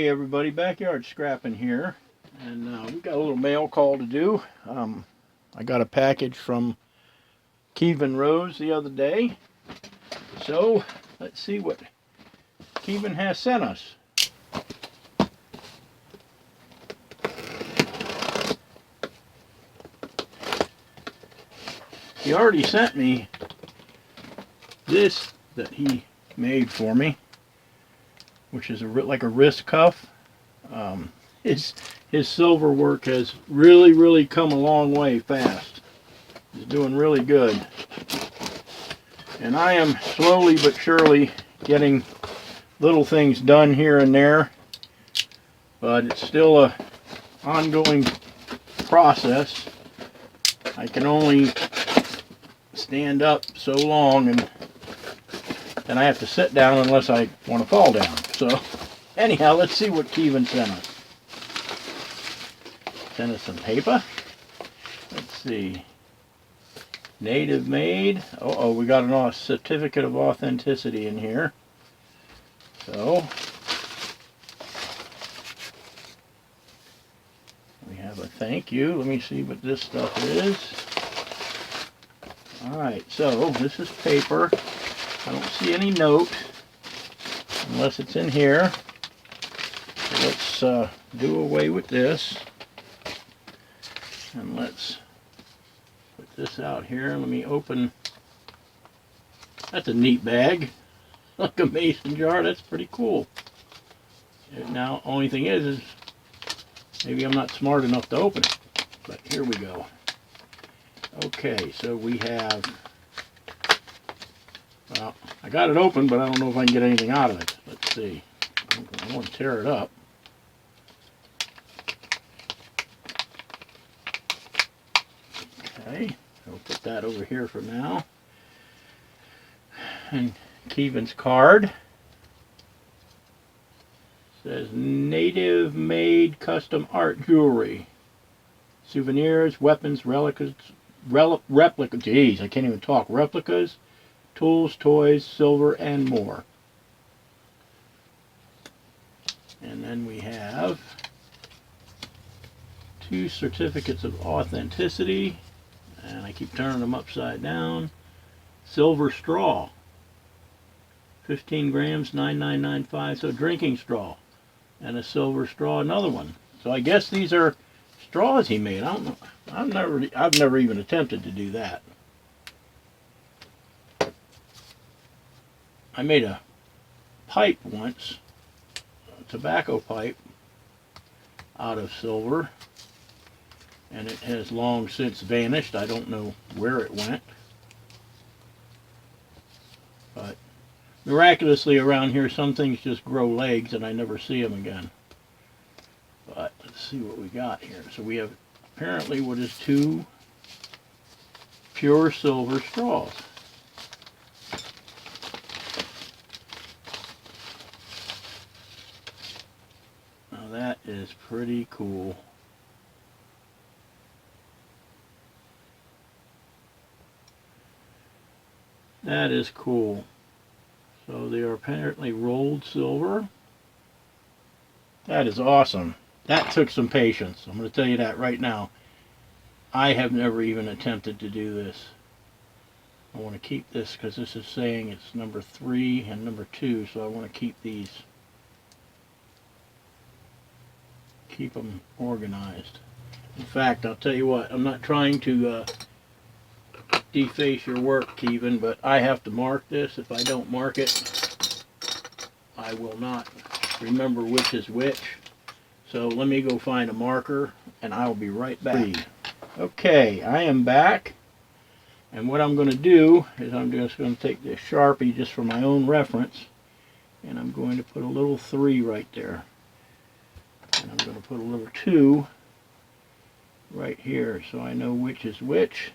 Hey everybody, backyard scrapping here, and we got a little mail call to do. I got a package from Kevin Rose the other day, so let's see what Kevin has sent us. He already sent me this that he made for me, which is like a wrist cuff. His silver work has really come a long way fast. He's doing really good. And I am slowly but surely getting little things done here and there, but it's still a ongoing process. I can only stand up so long, and then I have to sit down unless I want to fall down. So anyhow, let's see what Kevin sent us. Sent us some paper. Let's see. Native made. Oh, we got a certificate of authenticity in here. So we have a thank you. Let me see what this stuff is. Alright, so this is paper. I don't see any note unless it's in here. So let's do away with this. And let's put this out here. Let me open. That's a neat bag. Like a mason jar. That's pretty cool. And now, only thing is maybe I'm not smart enough to open it. But here we go. Okay, so we have, well, I got it open, but I don't know if I can get anything out of it. Let's see. I want to tear it up. Okay, I'll put that over here for now. And Kevin's card says native made custom art jewelry, souvenirs, weapons, replicas, geez, I can't even talk, replicas, tools, toys, silver, and more. And then we have 2 certificates of authenticity, and I keep turning them upside down. Silver straw, 15 grams, 9995, so drinking straw, and a silver straw, another one. So I guess these are straws he made. I don't know. I've never even attempted to do that. I made a pipe once, a tobacco pipe, out of silver, and it has long since vanished. I don't know where it went. But miraculously around here, some things just grow legs and I never see them again. But let's see what we got here. So we have apparently what is 2 pure silver straws. Now that is pretty cool. That is cool. So they are apparently rolled silver. That is awesome. That took some patience. I'm going to tell you that right now. I have never even attempted to do this. I want to keep this because this is saying it's number 3 and number 2, so I want to keep these. Keep them organized. In fact, I'll tell you what, I'm not trying to deface your work, Kevin, but I have to mark this. If I don't mark it, I will not remember which is which. So let me go find a marker and I'll be right back. Okay, I am back, and what I'm going to do is I'm just going to take this Sharpie just for my own reference, and I'm going to put a little 3 right there, and I'm going to put a little 2 right here so I know which is which,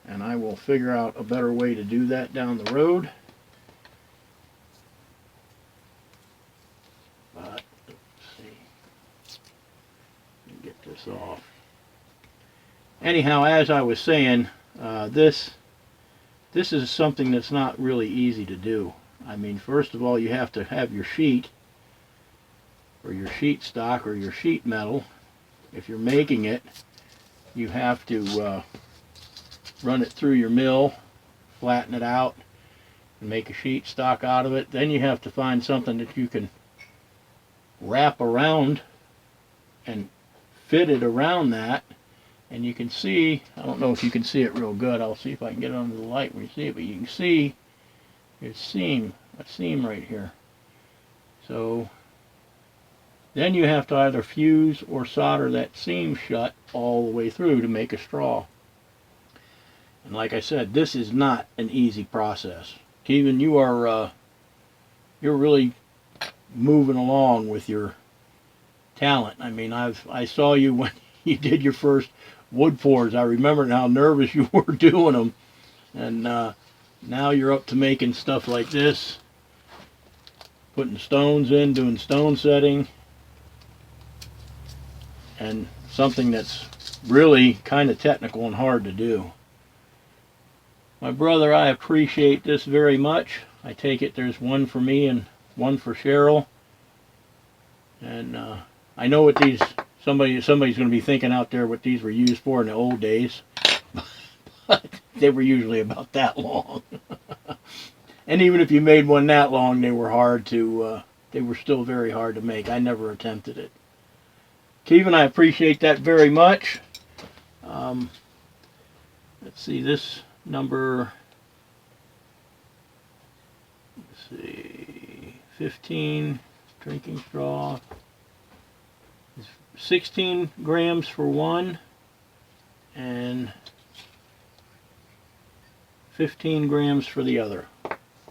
and I will figure out a better way to do that down the road. But let's see, let me get this off. Anyhow, as I was saying, this is something that's not really easy to do. I mean, first of all, you have to have your sheet, or your sheet stock or your sheet metal, if you're making it, you have to run it through your mill, flatten it out, and make a sheet stock out of it. Then you have to find something that you can wrap around and fit it around that. And you can see, I don't know if you can see it real good, I'll see if I can get it under the light where you see it, but you can see a seam right here. So then you have to either fuse or solder that seam shut all the way through to make a straw. And like I said, this is not an easy process. Kevin, you're really moving along with your talent. I mean, I saw you when you did your first wood pours. I remember how nervous you were doing them, and now you're up to making stuff like this, putting stones in, doing stone setting, and something that's really kind of technical and hard to do. My brother, I appreciate this very much. I take it there's one for me and one for Cheryl. And I know what these, somebody's going to be thinking out there what these were used for in the old days. But they were usually about that long. And even if you made one that long, they were hard to, they were still very hard to make. I never attempted it. Kevin, I appreciate that very much. Let's see, this number, let's see, 15 drinking straw is 16 grams for one and 15 grams for the other,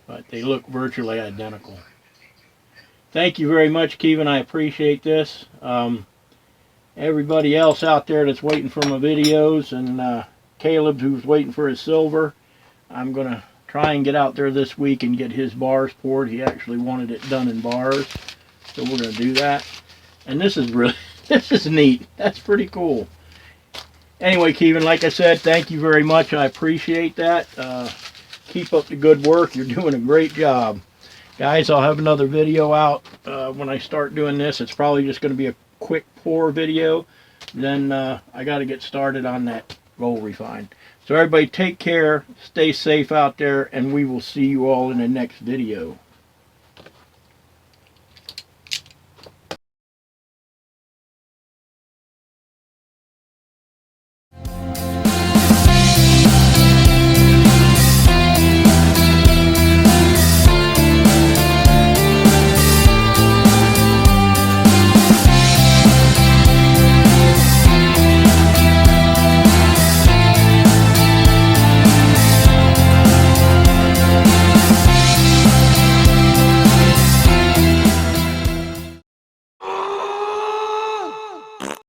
but they look virtually identical. Thank you very much, Kevin. I appreciate this. Everybody else out there that's waiting for my videos, and Caleb, who's waiting for his silver, I'm going to try and get out there this week and get his bars poured. He actually wanted it done in bars, so we're going to do that. And this is really, this is neat. That's pretty cool. Anyway, Kevin, like I said, thank you very much. I appreciate that. Keep up the good work. You're doing a great job. Guys, I'll have another video out when I start doing this. It's probably just going to be a quick pour video. Then I got to get started on that roll refine. So everybody take care, stay safe out there, and we will see you all in the next video.